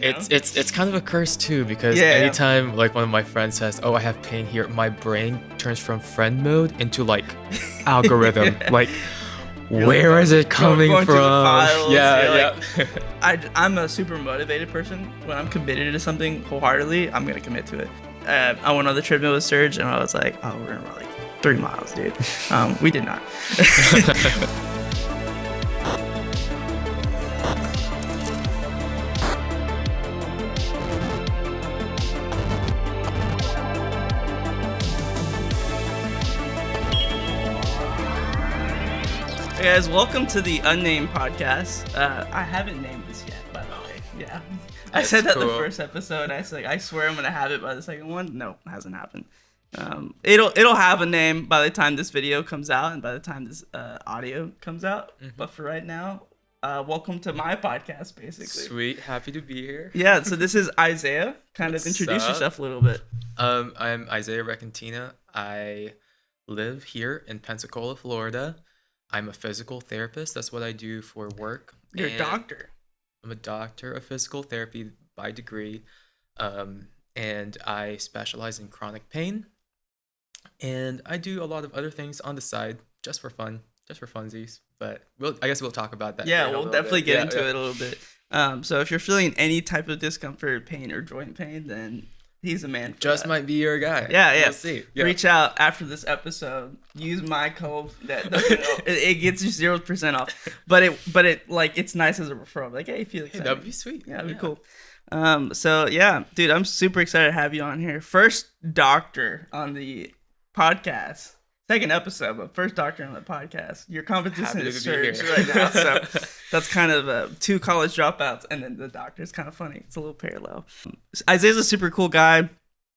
It's kind of a curse too, because anytime like one of my friends says, "Oh, I have pain here," my brain turns from friend mode into like algorithm. Like, where is it coming going from? To the files, yeah. I'm a super motivated person. When I'm committed to something wholeheartedly, I'm gonna commit to it. I went on the treadmill with Serge, and I was like, "Oh, we're gonna run like 3 miles, dude." We did not. Hey guys, welcome to the Unnamed Podcast. I haven't named this yet, by the way. Yeah, I said that the first episode. I swear I'm gonna have it by the second one. No, it hasn't happened. It'll have a name by the time this video comes out and by the time this audio comes out. Mm-hmm. But for right now, welcome to my podcast, basically. Sweet, happy to be here. Yeah, so this is Isaiah. Introduce yourself a little bit. I'm Isaiah Requintina. I live here in Pensacola, Florida. I'm a physical therapist. That's what I do for work. You're a doctor. I'm a doctor of physical therapy by degree. And I specialize in chronic pain. And I do a lot of other things on the side just for fun, just for funsies. But I guess we'll talk about that. Yeah, we'll definitely get into it a little bit. So if you're feeling any type of discomfort, pain, or joint pain, then he's a man. Just might be your guy. Yeah. We'll see. Yeah. Reach out after this episode. Use my code. It gets you 0% off. But it like it's nice as a referral. Like, hey, Felix. Hey, that'd be sweet. Yeah, that'd be cool. So yeah, dude, I'm super excited to have you on here. First doctor on the podcast. Second episode, but first doctor on the podcast. Your competition is Serge right now, so that's kind of 2 college dropouts, and then the doctor is kind of funny. It's a little parallel. Isaiah's a super cool guy,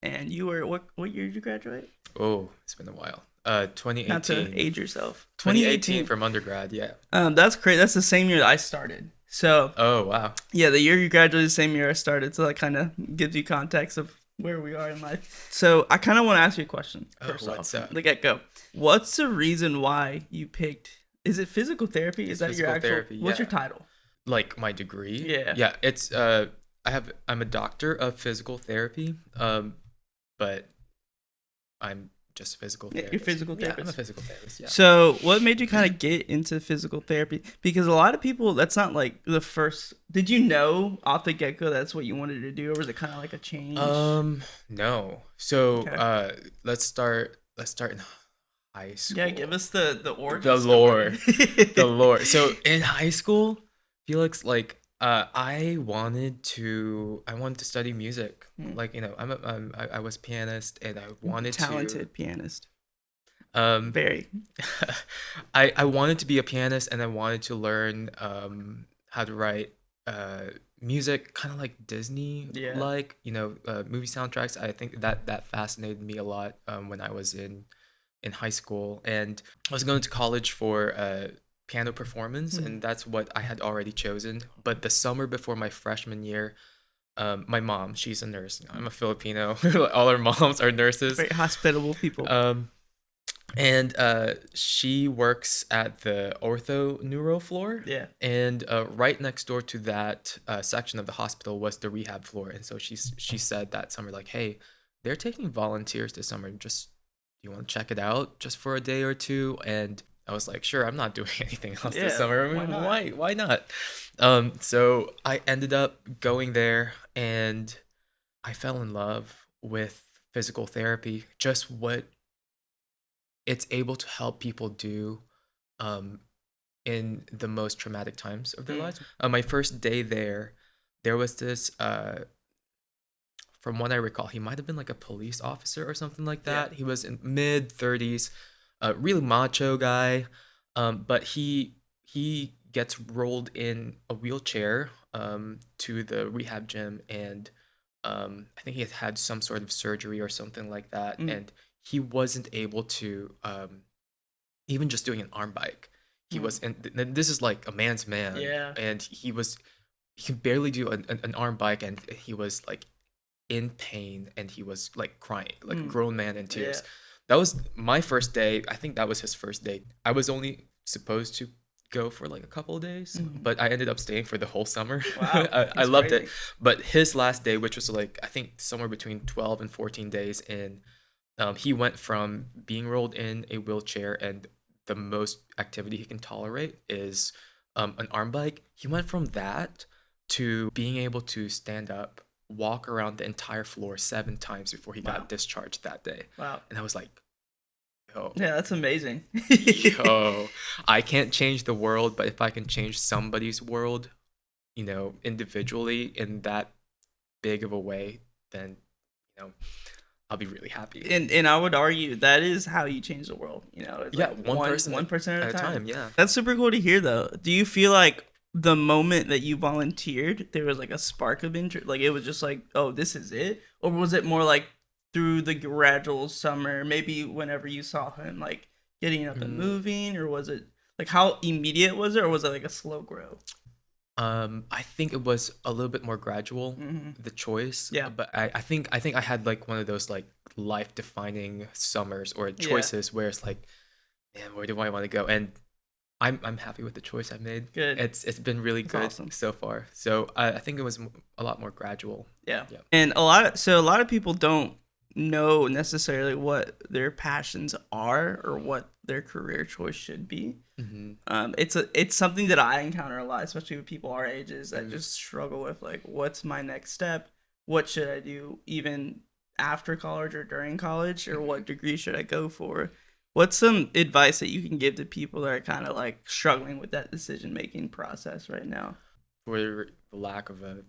and you were what year did you graduate? Oh, it's been a while. 2018. Not to age yourself. 2018 from undergrad, yeah. That's great. That's the same year that I started. So. Oh wow. Yeah, the year you graduated, the same year I started. So that kind of gives you context of where we are in life. So I kind of want to ask you a question first off. The get-go. What's the reason why you picked? Is it physical therapy? Is that your actual? Therapy, yeah. What's your title? Like my degree? Yeah. Yeah. It's I'm a doctor of physical therapy. But I'm just a physical therapist. You're physical therapist. Yeah, I'm a physical therapist. Yeah. So what made you kind of get into physical therapy? Because a lot of people, that's not like the first. Did you know off the get go that's what you wanted to do, or was it kind of like a change? No. So let's start in high school. Yeah, give us the origin. The lore. The lore. So in high school, Felix, like I wanted to study music. Like, you know, I was pianist, and I wanted talented pianist. Very. I wanted to be a pianist, and I wanted to learn how to write music, kind of like Disney, like, you know, movie soundtracks. I think that fascinated me a lot when I was in high school, and I was going to college for piano performance, and that's what I had already chosen. But the summer before my freshman year, my mom, she's a nurse. I'm a Filipino. All our moms are nurses. Very hospitable people. And she works at the ortho neuro floor. Yeah. And right next door to that section of the hospital was the rehab floor. And so she said that summer, like, hey, they're taking volunteers this summer. Just, do you want to check it out just for a day or two? And I was like, sure, I'm not doing anything else this summer. I mean, why not? So I ended up going there, and I fell in love with physical therapy, just what it's able to help people do in the most traumatic times of their lives. My first day there was this, from what I recall, he might have been like a police officer or something like that. Yeah. He was in mid-30s, really macho guy, but he gets rolled in a wheelchair to the rehab gym, and I think he had some sort of surgery or something like that, and he wasn't able to even just doing an arm bike. He was, and this is like a man's man, and he can barely do an arm bike, and he was like in pain, and he was like crying, like a grown man in tears. That was my first day. I think that was his first day. I was only supposed to go for like a couple of days, Mhm. but I ended up staying for the whole summer. Wow, I that's loved it. crazy. But his last day, which was like I think somewhere between 12 and 14 days in, he went from being rolled in a wheelchair and the most activity he can tolerate is an arm bike. He went from that to being able to stand up, walk around the entire floor 7 times before he Wow. got discharged that day. Wow. And I was like, yo, Yeah, that's amazing. yo, I can't change the world, but if I can change somebody's world, individually in that big of a way, then, you know, I'll be really happy. And I would argue that is how you change the world. It's Yeah, like one person one person at at a a time. time. Yeah. That's super cool to hear, though. Do you feel like the moment that you volunteered, there was like a spark of interest? Like it was just like, oh, this is it, or was it more like through the gradual summer, maybe whenever you saw him like getting up and Mm, moving, or was it like how immediate was it, or was it like a slow grow? I think it was a little bit more gradual, Mm-hmm. the choice. Yeah. But I think I had like one of those like life defining summers or Yeah. choices where it's like, man, where do I want to go? And I'm happy with the choice I made. Good. It's been really That's good awesome. so far. So I think it was a lot more gradual. Yeah. Yeah. And a lot of people don't know necessarily what their passions are or what their career choice should be. Hmm. It's something that I encounter a lot, especially with people our ages that just struggle with like, what's my next step? What should I do even after college or during college, or what degree should I go for? What's some advice that you can give to people that are kind of like struggling with that decision making process right now? For the lack of a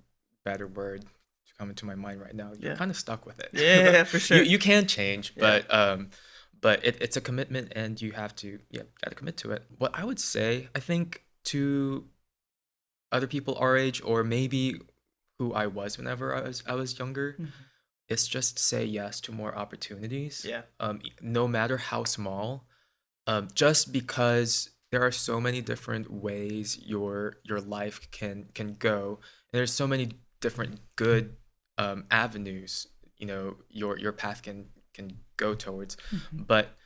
better word to come into my mind right now, you're Yeah. kind of stuck with it. Yeah, for sure. You can change, Yeah. but it's a commitment, and you have to gotta commit to it. What I would say, I think, to other people our age, or maybe who I was whenever I was younger, Mhm. is just say yes to more opportunities. Yeah. No matter how small, just because there are so many different ways your life can go, and there's so many different good avenues your path can go towards. Mhm. But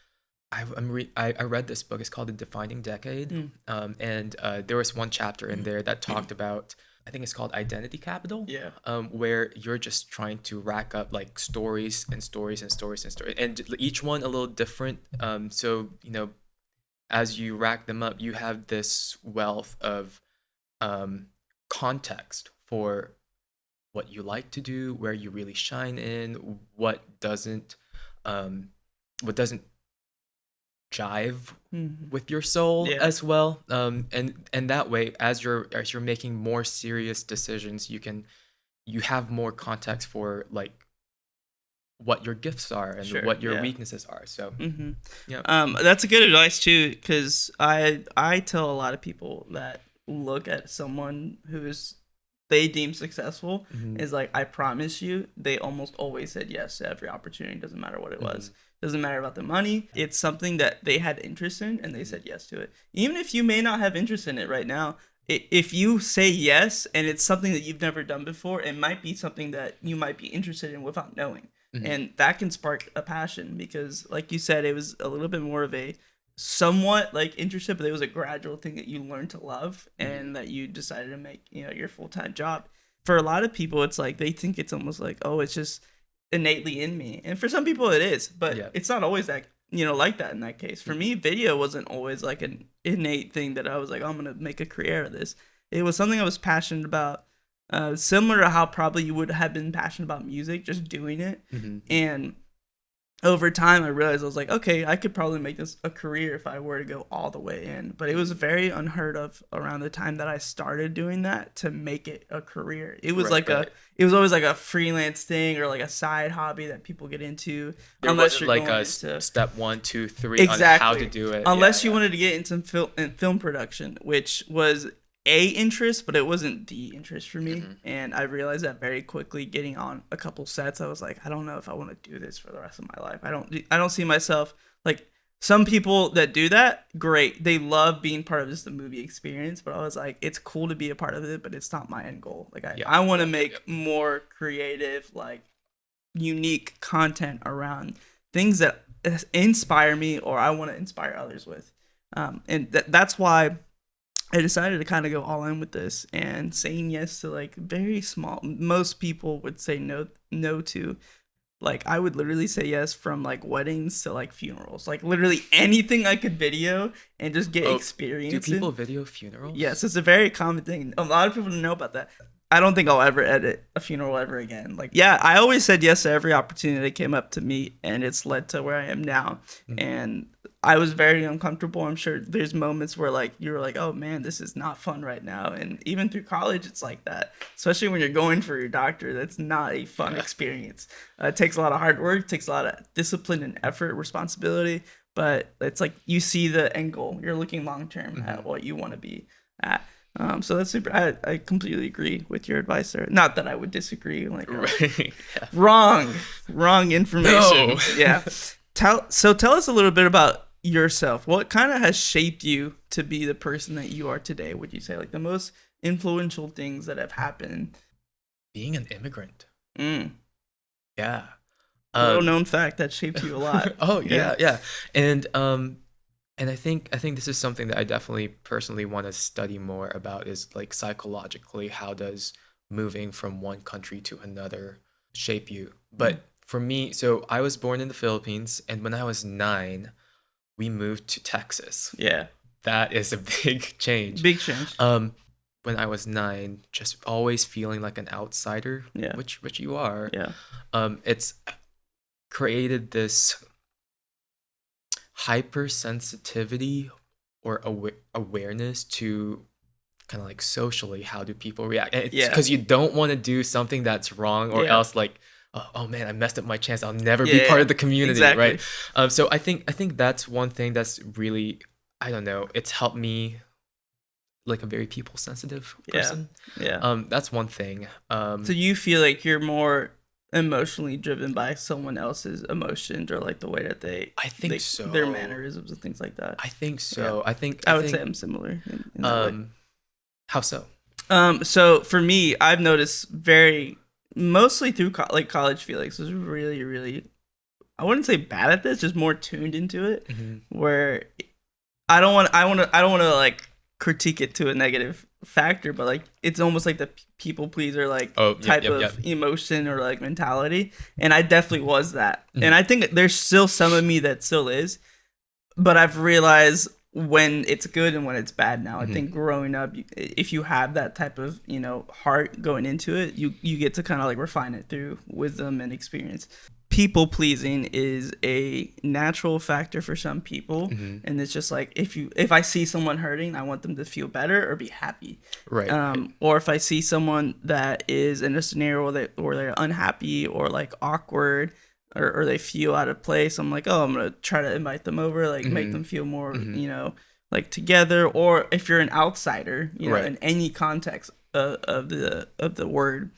I read this book. It's called The Defining Decade, Mm. and there was one chapter in there that talked about, I think it's called Identity Capital, Yeah. where you're just trying to rack up like stories and stories and stories and stories, and each one a little different. So as you rack them up, you have this wealth of context for what you like to do, where you really shine in, um, what doesn't jive Mhm. with your soul Yeah. as well. And that way, as you're making more serious decisions, you have more context for like what your gifts are and Sure. what your Yeah. weaknesses are. So Mm-hmm. yeah. That's a good advice too, because I tell a lot of people that look at someone who is they deem successful Mhm. is like, I promise you, they almost always said yes to every opportunity. Doesn't matter what it was. Mhm. Doesn't matter about the money. It's something that they had interest in and they said yes to it. Even if you may not have interest in it right now, if you say yes and it's something that you've never done before, it might be something that you might be interested in without knowing. Mhm. And that can spark a passion because, like you said, it was a little bit more of a somewhat like interested, but it was a gradual thing that you learned to love and that you decided to make, your full-time job. For a lot of people, it's like they think it's almost like, oh, it's just innately in me. And for some people it is, but Yeah. it's not always that, like that in that case. For me, video wasn't always like an innate thing that I was like, oh, I'm going to make a career out of this. It was something I was passionate about. Similar to how probably you would have been passionate about music, just doing it. Mhm. And over time, I realized I was like, okay, I could probably make this a career if I were to go all the way in. But it was very unheard of around the time that I started doing that to make it a career. It was Right. it was always like a freelance thing or like a side hobby that people get into, There unless wasn't you're like going a into step 1, 2, 3 on how to exactly, do it. unless you Yeah. wanted to get into film production, which was a interest, but it wasn't the interest for me. Mhm. And I realized that very quickly. Getting on a couple sets, I was like, I don't know if I want to do this for the rest of my life. I don't see myself like some people that do that. Great, they love being part of just the movie experience, but I was like, it's cool to be a part of it, but it's not my end goal. Like Yeah. I want to Yep, make yep. more creative, like unique content around things that inspire me or I want to inspire others with. And that's why I decided to kind of go all in with this and saying yes to like very small. Most people would say no to. Like I would literally say yes from like weddings to like funerals, like literally anything I could video and just get experience. Do people video funerals? Yes, it's a very common thing. A lot of people don't know about that. I don't think I'll ever edit a funeral ever again. Like, yeah, I always said yes to every opportunity that came up to me, and it's led to where I am now. Mm-hmm. And I was very uncomfortable. I'm sure there's moments where like you're like, oh man, this is not fun right now. And even through college, it's like that. Especially when you're going for your doctor, that's not a fun experience. It takes a lot of hard work, takes a lot of discipline and effort, responsibility. But it's like you see the end goal. You're looking long term at what you want to be at. So that's super. I completely agree with your advice there. Not that I would disagree. Like, right. wrong information. No. Yeah. Tell us a little bit about yourself. What kind of has shaped you to be the person that you are today? Would you say like the most influential things that have happened? Being an immigrant. Yeah. Little known fact that shaped you a lot. Oh yeah. And I think this is something that I definitely personally want to study more about, is like psychologically, how does moving from one country to another shape you? But for me, so I was born in the Philippines, and when I was 9, we moved to Texas. Yeah. That is a big change. Big change. When I was 9, just always feeling like an outsider, which you are. Yeah. It's created this hypersensitivity or awareness to kind of like socially, how do people react? And it's because you don't want to do something that's wrong, or else like, oh man, I messed up my chance, I'll never be part of the community. Exactly. Right? So I think that's one thing that's really, I don't know, it's helped me, like a very people sensitive person. That's one thing. So you feel like you're more emotionally driven by someone else's emotions, or like the way that so, their mannerisms and things like that? I think so. I would say I'm similar in that way. How so? So for me, I've noticed mostly through college, Felix was really, really, I wouldn't say bad at this, just more tuned into it. Where I don't want to like critique it to a negative factor, but like it's almost like the people pleaser like type of emotion or like mentality, and I definitely was that. And I think there's still some of me that still is, but I've realized when it's good and when it's bad now. I think growing up, if you have that type of heart going into it, you get to kind of like refine it through wisdom and experience. People pleasing is a natural factor for some people, and it's just like if I see someone hurting, I want them to feel better or be happy, right? Or if I see someone that is in a scenario where they're unhappy or like awkward, or they feel out of place, I'm like, oh, I'm gonna try to invite them over, like make them feel more like together. Or if you're an outsider, in any context of the word,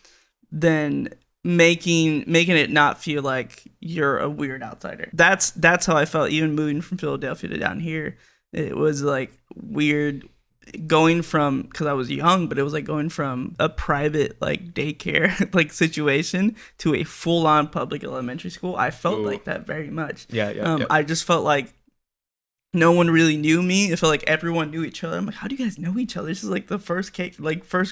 then making it not feel like you're a weird outsider. That's how I felt even moving from Philadelphia to down here. It was like weird going from, because I was young, but it was like going from a private like daycare like situation to a full-on public elementary school. I felt like that very much. I just felt like no one really knew me. It felt like everyone knew each other. I'm like, how do you guys know each other? This is like the first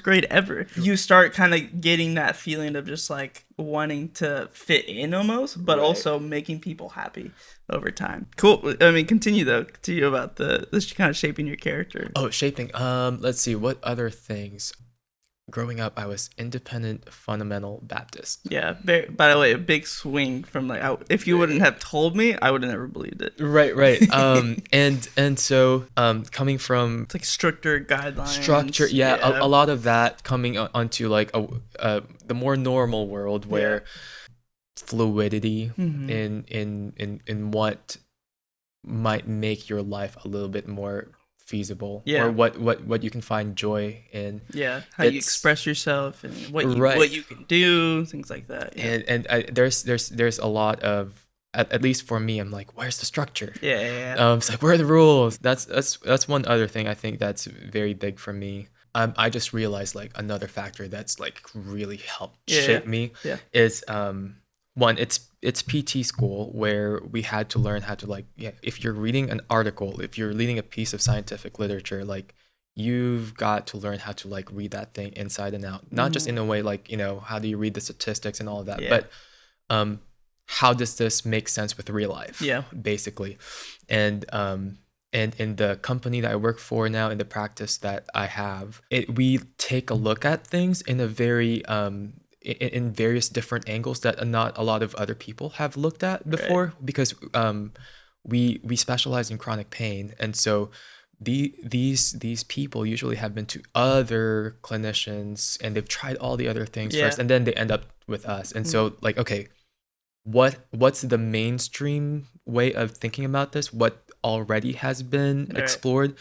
grade ever. You start kind of getting that feeling of just like wanting to fit in almost, but also making people happy over time. Cool. I mean, continue about this kind of shaping your character. Oh, shaping. Let's see. What other things? Growing up, I was independent fundamental Baptist. Yeah. By the way, a big swing from like, if you wouldn't have told me, I would have never believed it. Right. And so coming from, it's like stricter guidelines. A lot of that coming onto like the more normal world where fluidity in what might make your life a little bit more feasible, or what you can find joy in, how you express yourself and what you can do, things like that. There's a lot of, at least for me, I'm like, where's the structure? It's like, where are the rules? That's one other thing I think that's very big for me. I just realized like another factor that's like really helped shape me is one, it's PT school, where we had to learn how to like, if you're reading an article, if you're reading a piece of scientific literature, like you've got to learn how to like read that thing inside and out, not just in a way like, how do you read the statistics and all of that, but how does this make sense with real life? Yeah. Basically. And in the company that I work for now, in the practice that I have, we take a look at things in a very in various different angles that not a lot of other people have looked at before, because we specialize in chronic pain, and so these people usually have been to other clinicians and they've tried all the other things first, and then they end up with us. And so like, okay, what's the mainstream way of thinking about this? What already has been explored,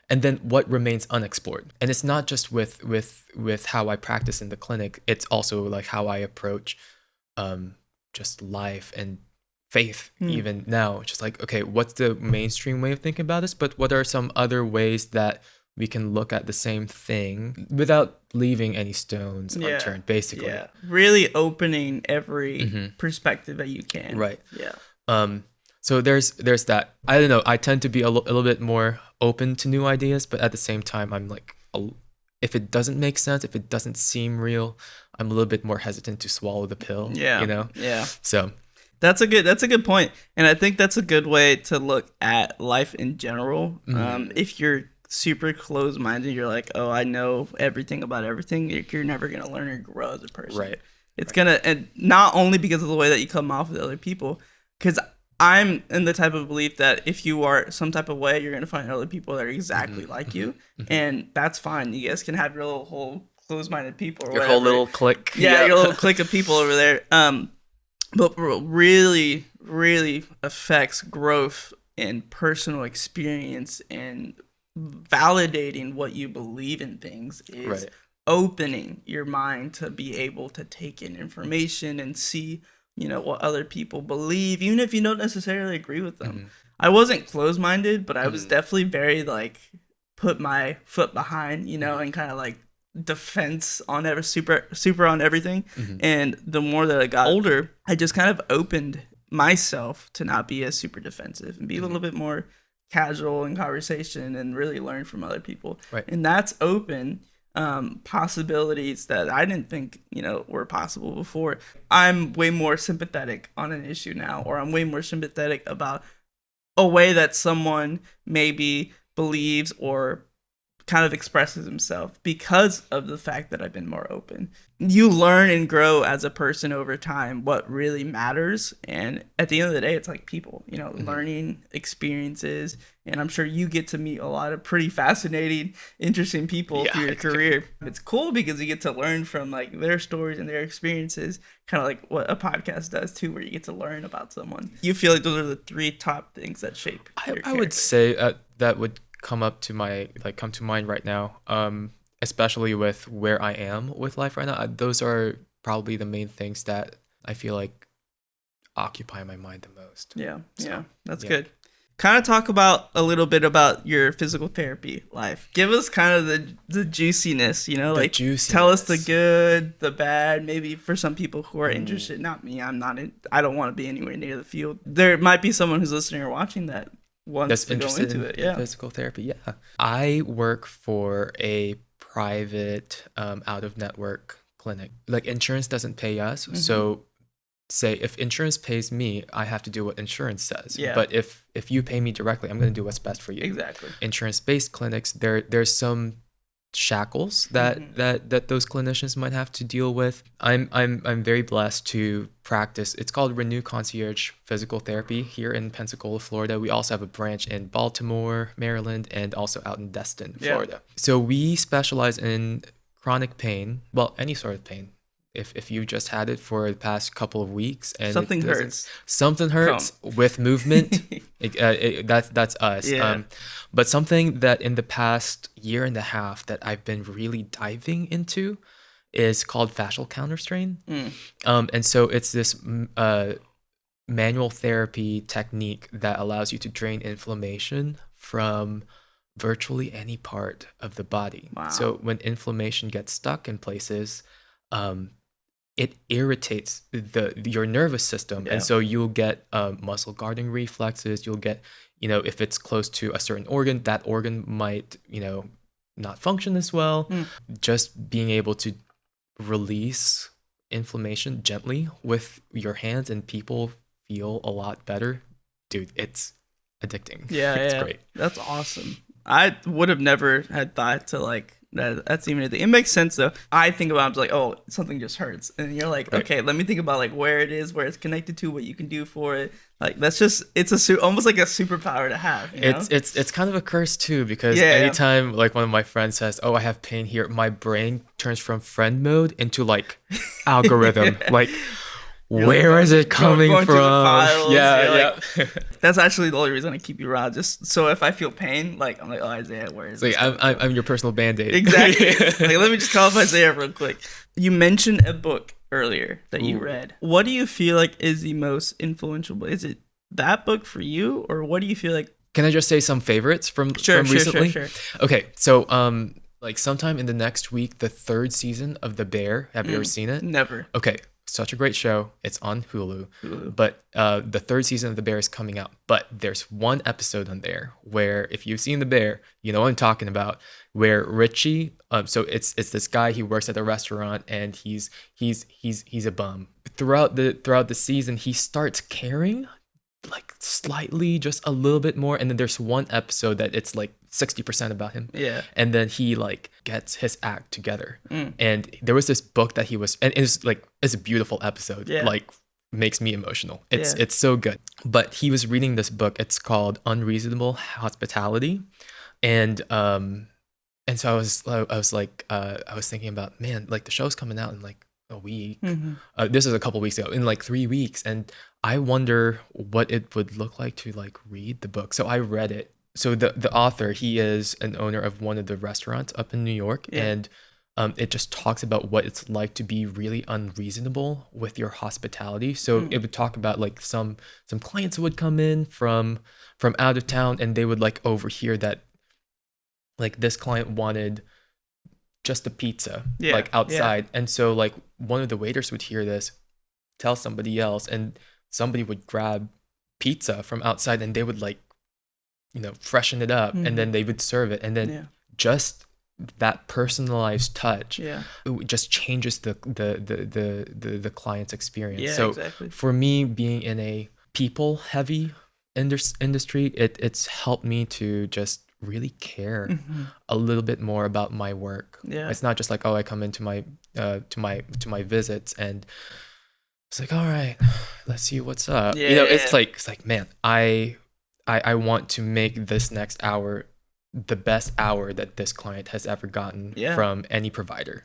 and then what remains unexplored? And it's not just with how I practice in the clinic, it's also like how I approach just life and faith even now. Just like, okay, what's the mainstream way of thinking about this, but what are some other ways that we can look at the same thing without leaving any stones unturned, basically. Yeah, really opening every perspective that you can. Right. Yeah. So there's that. I don't know, I tend to be a little bit more open to new ideas, but at the same time, I'm like, if it doesn't make sense, if it doesn't seem real, I'm a little bit more hesitant to swallow the pill. Yeah. Yeah. So that's a good point, and I think that's a good way to look at life in general. If you're super closed-minded, you're like, oh, I know everything about everything, you're never gonna learn or grow as a person. Right. It's gonna, and not only because of the way that you come off with other people, because I'm in the type of belief that if you are some type of way, you're gonna find other people that are exactly like you, and that's fine. You guys can have your little whole closed-minded people, or your whatever. whole little clique. Yeah, your little clique of people over there. But what really, really affects growth and personal experience and validating what you believe in things is opening your mind to be able to take in information and see, what other people believe, even if you don't necessarily agree with them. I wasn't closed-minded, but I was definitely very like put my foot behind, and kind of like defense on super on everything. And the more that I got older, I just kind of opened myself to not be as super defensive and be a little bit more casual in conversation and really learn from other people. And that's open possibilities that I didn't think were possible before. I'm way more sympathetic on an issue now, or I'm way more sympathetic about a way that someone maybe believes or kind of expresses himself because of the fact that I've been more open. You learn and grow as a person over time what really matters, and at the end of the day, it's like people, learning experiences, and I'm sure you get to meet a lot of pretty fascinating, interesting people through your career. It's cool because you get to learn from like their stories and their experiences, kind of like what a podcast does too, where you get to learn about someone. You feel like those are the 3 top things that shape your character. I would say that would come to mind right now, especially with where I am with life right now. Those are probably the main things that I feel like occupy my mind the most. That's good. Kind of talk about a little bit about your physical therapy life. Give us kind of the juiciness, juiciness. Tell us the good, the bad, maybe for some people who are interested. Not me, I don't want to be anywhere near the field. There might be someone who's listening or watching that wants to go into it. Physical therapy. I work for a private out of network clinic. Like, insurance doesn't pay us, so say if insurance pays me, I have to do what insurance says. But if you pay me directly, I'm going to do what's best for you. Exactly. Insurance based clinics, there's some shackles that those clinicians might have to deal with. I'm very blessed to practice. It's called Renew Concierge Physical Therapy here in Pensacola, Florida. We also have a branch in Baltimore, Maryland, and also out in Destin, Florida. So we specialize in chronic pain, well, any sort of pain. If you just had it for the past couple of weeks and something hurts with movement, that's us. But something that in the past year and a half that I've been really diving into is called fascial counterstrain. And so it's this manual therapy technique that allows you to drain inflammation from virtually any part of the body. So when inflammation gets stuck in places, it irritates your nervous system, and so you'll get muscle guarding reflexes. You'll get, if it's close to a certain organ, that organ might, not function as well. Just being able to release inflammation gently with your hands and people feel a lot better. Dude, it's addicting. It's great. That's awesome. I would have never had thought to like that's even a thing. It makes sense though. I think about it, like, oh, something just hurts, and you're like, okay, let me think about like where it is, where it's connected to, what you can do for it. Like that's just almost like a superpower to have. You know? It's kind of a curse too, because anytime like one of my friends says, "Oh, I have pain here," my brain turns from friend mode into like algorithm, like. Where is it coming from? That's actually the only reason I keep you around. Just so if I feel pain, like I'm like, oh, Isaiah, where is it? I'm your personal Band-Aid. Exactly. Like, let me just call up Isaiah real quick. You mentioned a book earlier that you read. What do you feel like is the most influential book? Is it that book for you, or what do you feel like? Can I just say some favorites from recently? Sure. Okay, so like sometime in the next week, the 3rd season of The Bear. Have you ever seen it? Never. Okay. Such a great show. It's on Hulu. But the 3rd season of The Bear is coming out. But there's one episode on there where, if you've seen The Bear, you know what I'm talking about. Where Richie, so it's this guy. He works at a restaurant, and he's a bum. Throughout the season, he starts caring, like slightly, just a little bit more. And then there's one episode that it's like 60% about him. Yeah. And then he like gets his act together. And there was this book that he was, and it's a beautiful episode. Yeah. Like makes me emotional. It's so good. But he was reading this book. It's called Unreasonable Hospitality. And so I was like, I was thinking about, man, like the show's coming out in like a week. This is a couple weeks ago, in like 3 weeks. And I wonder what it would look like to like read the book. So I read it. So the author, he is an owner of one of the restaurants up in New York, and it just talks about what it's like to be really unreasonable with your hospitality. So it would talk about like some clients would come in from out of town, and they would like overhear that like this client wanted just a pizza like outside, and so like one of the waiters would hear this, tell somebody else, and somebody would grab pizza from outside, and they would like, you know, freshen it up, and then they would serve it, and then just that personalized touch just changes the client's experience. So for me, being in a people heavy industry, it's helped me to just really care a little bit more about my work. It's not just like, oh, I come into my to my visits and it's like, all right, let's see what's up. It's like, man, I want to make this next hour the best hour that this client has ever gotten from any provider.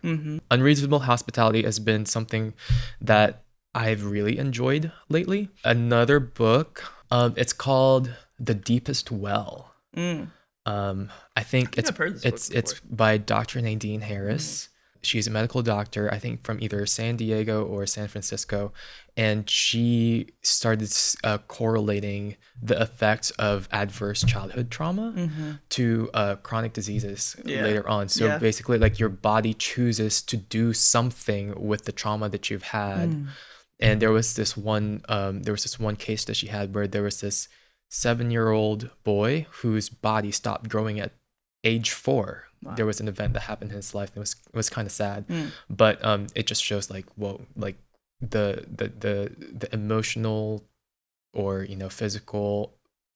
Unreasonable hospitality has been something that I've really enjoyed lately. Another book, it's called The Deepest Well. I think it's by Dr. Nadine Harris. She's a medical doctor, I think from either San Diego or San Francisco, and she started correlating the effects of adverse childhood trauma to chronic diseases later on. So basically, like your body chooses to do something with the trauma that you've had. And there was this one case that she had where there was this 7-year-old boy whose body stopped growing at age 4. Wow. There was an event that happened in his life. It was kind of sad, but it just shows like, whoa, like the emotional or, you know, physical,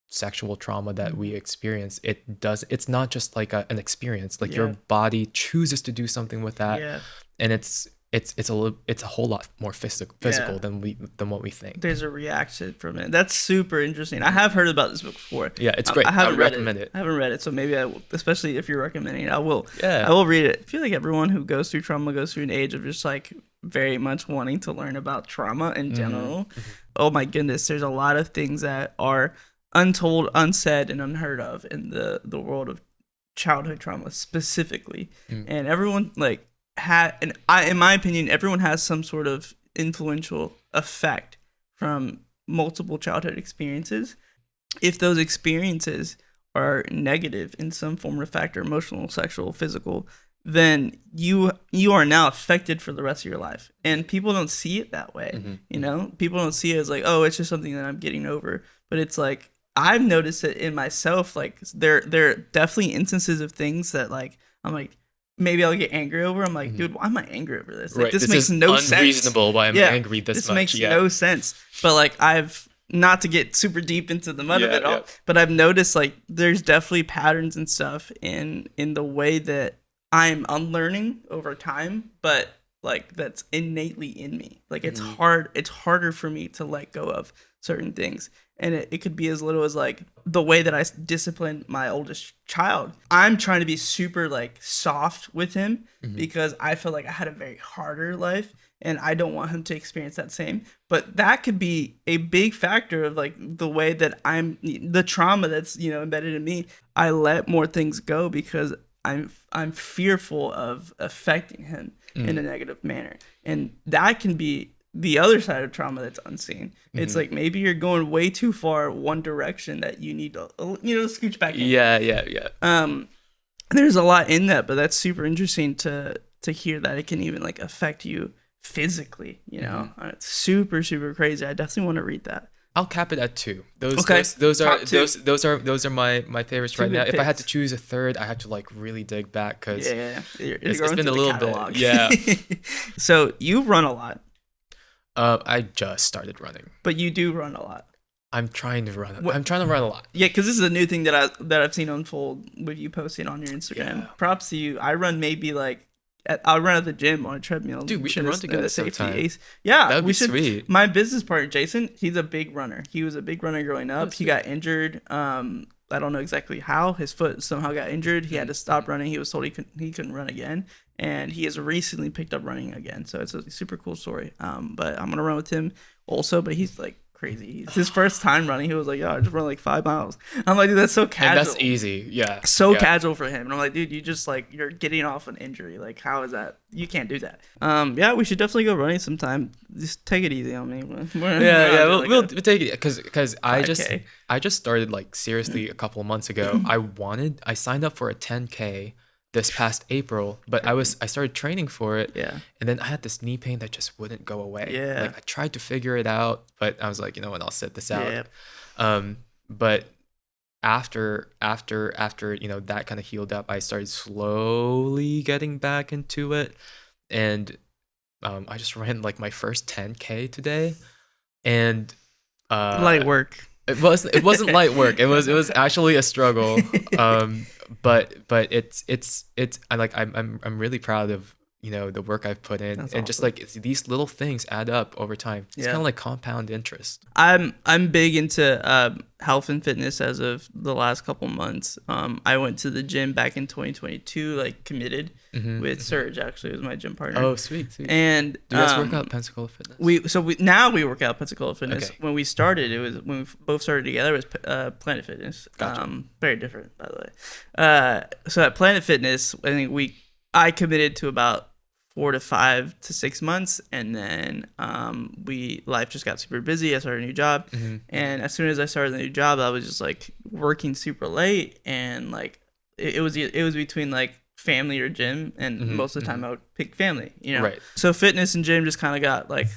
sexual trauma that we experience. It's not just like an experience. Like your body chooses to do something with that, and it's a whole lot more physical than what we think. There's a reaction from it. That's super interesting. I have heard about this book before. Yeah, it's great. I would recommend it. I haven't read it, so maybe I will, especially if you're recommending it, I will. Yeah. I will read it. I feel like everyone who goes through trauma goes through an age of just like very much wanting to learn about trauma in general. Oh my goodness, there's a lot of things that are untold, unsaid, and unheard of in the world of childhood trauma specifically. And everyone like in my opinion, everyone has some sort of influential effect from multiple childhood experiences. If those experiences are negative in some form or factor, emotional, sexual, physical, then you are now affected for the rest of your life. And people don't see it that way. You know, people don't see it as like, oh, it's just something that I'm getting over. But it's like, I've noticed it in myself. Like there are definitely instances of things that like I'm like, maybe I'll get angry over. I'm like, dude, why am I angry over this? Like, Right. this makes no sense. Unreasonable why I'm angry this much. This makes no sense. But like, I've not to get super deep into the mud of it all, but I've noticed like there's definitely patterns and stuff in the way that I'm unlearning over time, but like that's innately in me. Like it's harder for me to let go of certain things. And it could be as little as like the way that I discipline my oldest child. I'm trying to be super like soft with him because I feel like I had a very harder life and I don't want him to experience that same. But that could be a big factor of like the way that the trauma that's, you know, embedded in me. I let more things go because I'm fearful of affecting him in a negative manner. And that can be the other side of trauma that's unseen. It's like maybe you're going way too far one direction that you need to, you know, scooch back in. Yeah. There's a lot in that, but that's super interesting to hear that it can even like affect you physically, you know. It's super, super crazy. I definitely want to read that. I'll cap it at 2. Those are my favorites right now. If I had to choose a third, I had to like really dig back because it's been a little bit. Yeah. So you run a lot. I just started running. But you do run a lot. I'm trying to run. I'm trying to run a lot. Yeah, because this is a new thing that I've seen unfold with you posting on your Instagram. Yeah. Props to you. I run maybe like I'll run at the gym on a treadmill. Dude, we should run together sometime. Yeah, that would be sweet. My business partner Jason, he's a big runner. He was a big runner growing up. He got injured. I don't know exactly how. His foot somehow got injured. He had to stop running. He was told he couldn't run again. And he has recently picked up running again. So it's a super cool story. But I'm going to run with him also. But he's like crazy. It's his first time running. He was like, I just run like 5 miles. I'm like, dude, that's so casual. And that's easy. Yeah. Casual for him. And I'm like, dude, you just like, you're getting off an injury. Like, how is that? You can't do that. Yeah, we should definitely go running sometime. Just take it easy on me. We'll take it because I just started like seriously a couple of months ago. I signed up for a 10K this past April, but I started training for it. Yeah. And then I had this knee pain that just wouldn't go away. Yeah. Like I tried to figure it out, but I was like, you know what, I'll sit this out. Yeah. But after you know that kind of healed up, I started slowly getting back into it. And I just ran like my first 10K today. And light work. It wasn't light work. It was actually a struggle. But I'm really proud of, you know, the work I've put in. That's and awesome. Just like these little things add up over time. It's kind of like compound interest. I'm big into health and fitness as of the last couple months. I went to the gym back in 2022, like committed with Serge. Actually, was my gym partner. Oh, sweet. And do you guys work out Pensacola Fitness? We work out Pensacola Fitness. Okay. When we started, when we both started together, it was Planet Fitness. Gotcha. Very different, by the way. So at Planet Fitness, I think I committed to about 4 to 5 to 6 months, and then life just got super busy. I started a new job, and as soon as I started the new job, I was just like working super late, and like it was between like family or gym, and most of the time I would pick family, you know. Right. So fitness and gym just kind of got like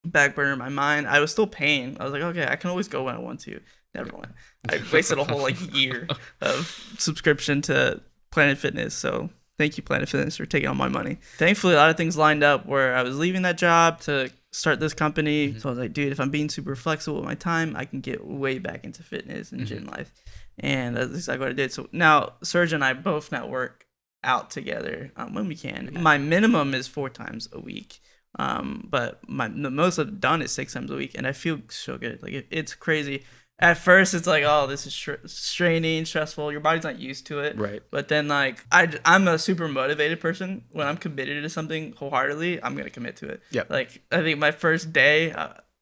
back burner in my mind. I was still paying. I was like, okay, I can always go when I want to. Never went. I wasted a whole like year of subscription to Planet Fitness. So thank you, Planet Fitness, for taking all my money. Thankfully, a lot of things lined up where I was leaving that job to start this company. So I was like, dude, if I'm being super flexible with my time, I can get way back into fitness and gym life. And that's exactly what I did. So now Serge and I both now work out together when we can. My minimum is 4 times a week. But the most I've done is 6 times a week. And I feel so good. Like it's crazy. At first, it's like, oh, this is straining, stressful. Your body's not used to it. Right. But then, like, I'm a super motivated person. When I'm committed to something wholeheartedly, I'm going to commit to it. Yep. Like, I think my first day,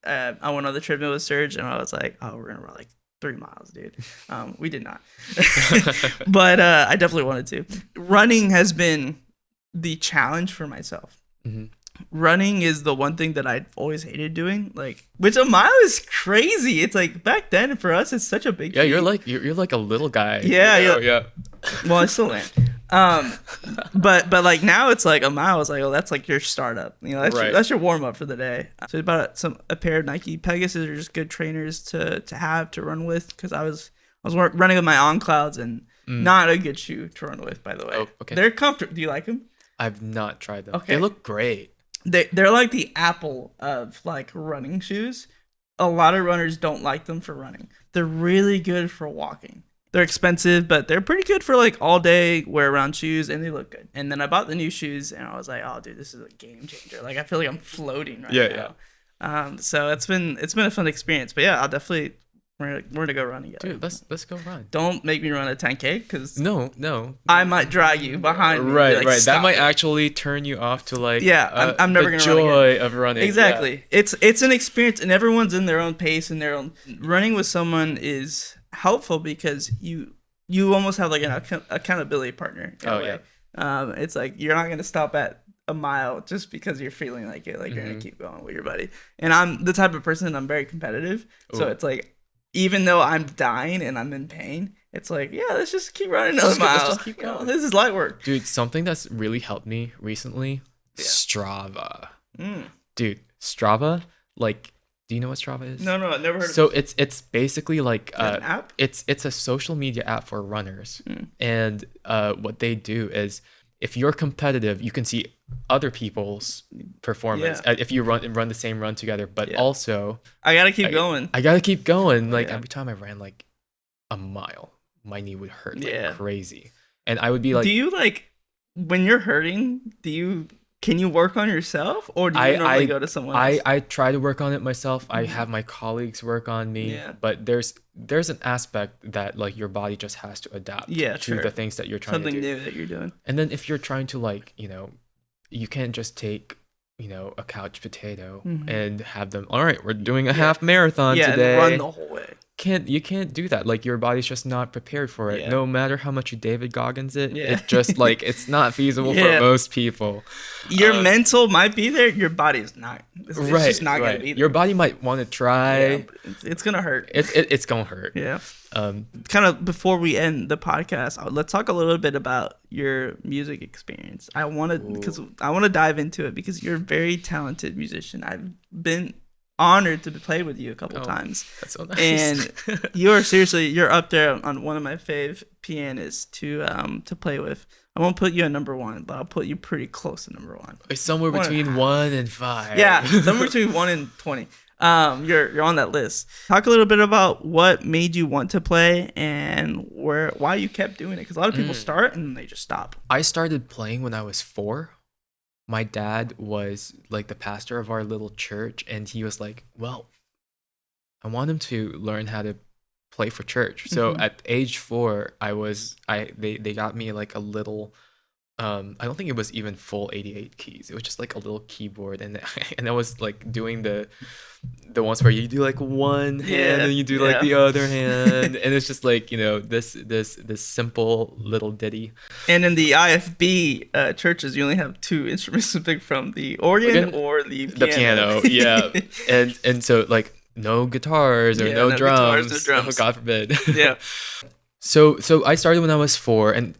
I went on the treadmill with Serge, and I was like, oh, we're going to run, like, 3 miles, dude. We did not. But I definitely wanted to. Running has been the challenge for myself. Running is the one thing that I've always hated doing, like, which a mile is crazy. It's like back then for us, it's such a big feat. You're like a little guy. Yeah, you know? Yeah. Well, I still am. But like now it's like a mile is like, oh, that's like your startup. You know, that's your warm up for the day. So about a pair of Nike Pegasus are just good trainers to have to run with, because I was running with my on clouds, and Not a good shoe to run with, by the way. Oh, okay. They're comfortable. Do you like them? I've not tried them. Okay. They look great. They're like the Apple of like running shoes. A lot of runners don't like them for running. They're really good for walking. They're expensive, but they're pretty good for like all day wear around shoes, and they look good. And then I bought the new shoes, and I was like, oh, dude, this is a game changer. Like I feel like I'm floating right now. Yeah. So it's been a fun experience. But yeah, I'll definitely we're gonna go run together. Dude, let's go run. Don't make me run a 10K because no, I might drag you behind me. Right, like, right. That might it. actually turn you off to like I'm never the gonna joy run of running. Exactly. Yeah. It's an experience, and everyone's in their own pace and their own. Running with someone is helpful because you almost have like an accountability partner. Oh yeah. It's like you're not gonna stop at a mile just because you're feeling like it. Like you're gonna keep going with your buddy. And I'm the type of person that I'm very competitive, so it's like. Even though I'm dying and I'm in pain, it's like, yeah, let's just keep running another mile. Let's just keep going. You know, this is light work. Dude, something that's really helped me recently, Strava. Dude, Strava, like, do you know what Strava is? No, I've never heard of it. So it's basically like an app? It's a social media app for runners. And what they do is if you're competitive, you can see other people's performance if you run the same run together, but also I gotta keep going. I gotta keep going. Like every time I ran like a mile, my knee would hurt like crazy, and I would be like, do you like when you're hurting, can you work on yourself, or do you normally go to someone else? I try to work on it myself. I have my colleagues work on me, but there's an aspect that like your body just has to adapt to the things that you're trying to do. Something new that you're doing. And then if you're trying to like, you can't just take, a couch potato and have them, all right, we're doing a half marathon today. And run the whole way. You can't do that. Like your body's just not prepared for it. No matter how much you David Goggins it, it's just like it's not feasible for most people. Your mental might be there, your body's not. It's just not gonna be there. Your body might want to try. It's gonna hurt. It's gonna hurt. Yeah. Kind of before we end the podcast, let's talk a little bit about your music experience. I want to dive into it because you're a very talented musician. I've been honored to play with you a couple times. That's so nice. And you're up there on one of my fave pianists to play with. I won't put you at number one, but I'll put you pretty close to number one. It's somewhere between 1 and 5. Yeah, somewhere between 1 and 20. You're on that list. Talk a little bit about what made you want to play and why you kept doing it, because a lot of people start and they just stop. I started playing when I was 4. My dad was like the pastor of our little church, and he was like, well, I want him to learn how to play for church. So at age 4, they got me like a little, I don't think it was even full 88 keys. It was just like a little keyboard, and I was like doing the ones where you do like one hand and you do like the other hand, and it's just like this simple little ditty. And in the IFB churches, you only have 2 instruments to pick from: the organ or the piano. Yeah. and so like no guitars or no drums. Oh, God forbid. Yeah. So I started when I was 4, and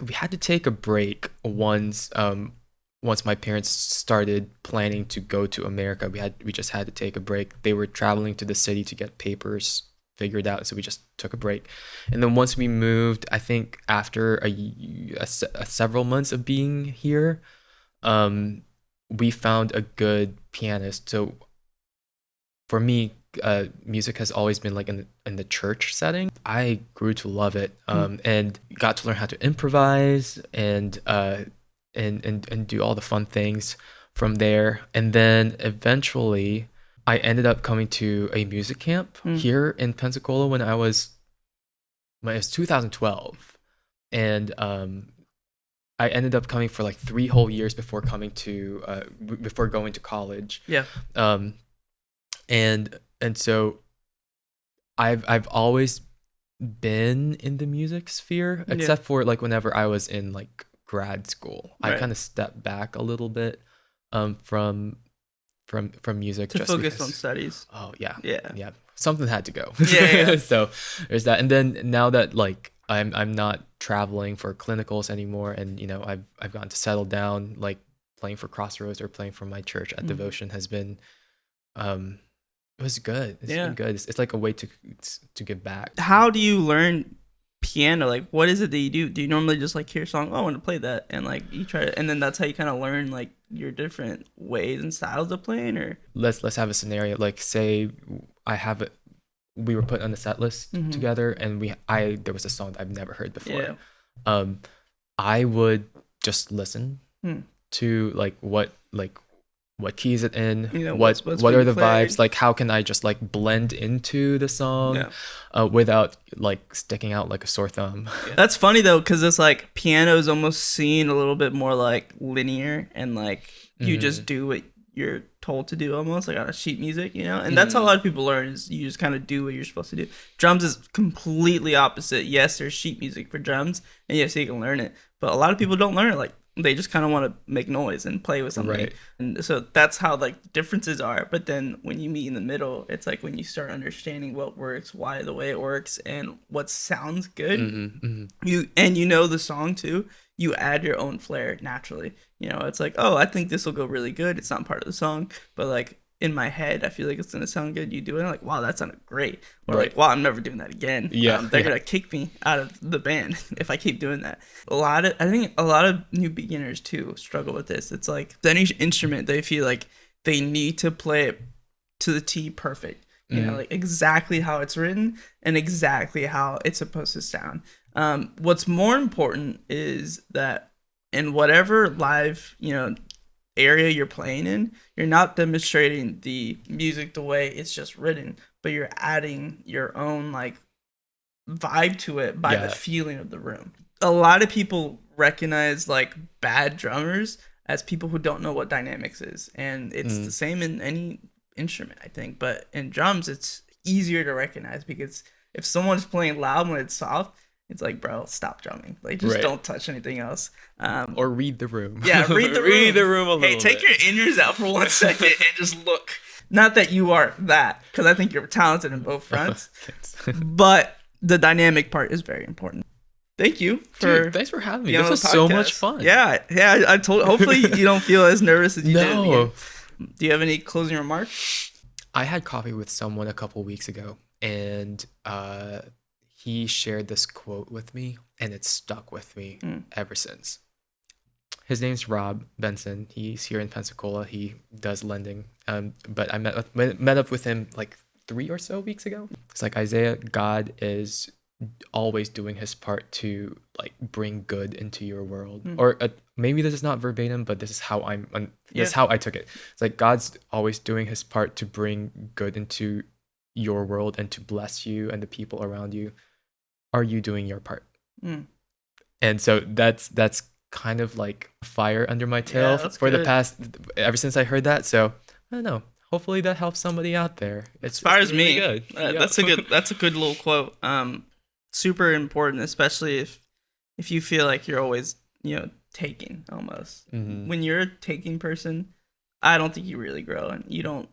we had to take a break once my parents started planning to go to America. We just had to take a break. They were traveling to the city to get papers figured out, so we just took a break. And then once we moved, I think after a several months of being here, we found a good pianist. So for me, music has always been like in the church setting. I grew to love it, and got to learn how to improvise and do all the fun things from there. And then eventually I ended up coming to a music camp here in Pensacola when it was 2012, and I ended up coming for like 3 whole years before going to college. And so I've always been in the music sphere, except for like whenever I was in like grad school. I kind of stepped back a little bit from music to just focus because, on studies. Oh yeah. Something had to go. Yeah. So there's that. And then now that like I'm not traveling for clinicals anymore, and I've gotten to settle down, like playing for Crossroads or playing for my church at Devotion has been it was good. It's been good. It's like a way to give back. How do you learn piano, like what is it that you do? Do you normally just like hear a song, oh, I want to play that, and like you try to, and then that's how you kind of learn like your different ways and styles of playing? Or Let's have a scenario, like say we were put on the set list together, and there was a song that I've never heard before. I would just listen to like what key is it in, what are the vibes, like how can I just like blend into the song without like sticking out like a sore thumb. That's funny though, because it's like piano is almost seen a little bit more like linear, and like you just do what you're told to do, almost like on a sheet music, and that's how a lot of people learn, is you just kind of do what you're supposed to do. Drums is completely opposite. Yes, there's sheet music for drums, and yes, you can learn it, but a lot of people don't learn it. Like they just kind of want to make noise and play with something, and so that's how like differences are. But then when you meet in the middle, it's like when you start understanding what works, why the way it works, and what sounds good. You know the song too, you add your own flair naturally. It's like, oh, I think this will go really good. It's not part of the song, but like in my head, I feel like it's gonna sound good. You do it, and like, wow, that sounded great. Or like, wow, I'm never doing that again. They're gonna kick me out of the band if I keep doing that. I think a lot of new beginners too struggle with this. It's like any instrument, they feel like they need to play it to the T perfect. Like exactly how it's written and exactly how it's supposed to sound. What's more important is that in whatever live, area you're playing in, you're not demonstrating the music the way it's just written, but you're adding your own like vibe to it by the feeling of the room. A lot of people recognize like bad drummers as people who don't know what dynamics is, and it's the same in any instrument, I think, but in drums it's easier to recognize, because if someone's playing loud when it's soft, it's like, bro, stop drumming. Like, just don't touch anything else. Or read the room. Yeah, read the room. Read the room a little bit. Hey, take your iners out for 1 second and just look. Not that you are that, because I think you're talented in both fronts. But the dynamic part is very important. Thank you thanks for having me. This was so much fun. Yeah. I told. Hopefully, you don't feel as nervous as you did. No. Do you have any closing remarks? I had coffee with someone a couple weeks ago, and he shared this quote with me, and it's stuck with me ever since. His name's Rob Benson. He's here in Pensacola. He does lending. But I met up with him like 3 or so weeks ago. It's like, Isaiah, God is always doing his part to like bring good into your world. Or maybe this is not verbatim, but this is how how I took it. It's like God's always doing his part to bring good into your world and to bless you and the people around you. Are you doing your part? And so that's kind of like fire under my tail the past, ever since I heard that. So I don't know. Hopefully that helps somebody out there. It inspires me. Good. That's a good little quote. Super important, especially if you feel like you're always taking almost. When you're a taking person, I don't think you really grow, and you don't.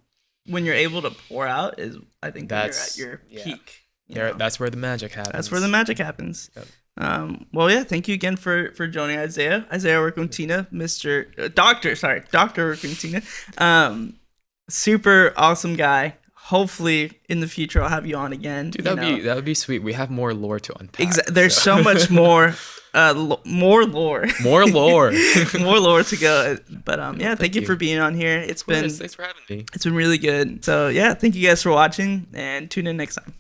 When you're able to pour out, is I think that's you're at your peak. That's where the magic happens. That's where the magic happens. Yep. Well, yeah, thank you again for joining Isaiah Requintina, Dr. Requintina. Super awesome guy. Hopefully in the future I'll have you on again. Dude, that would be sweet. We have more lore to unpack. There's so much more more lore. More lore. More lore to go. But thank you for being on here. Thanks for having me. It's been really good. So yeah, thank you guys for watching, and tune in next time.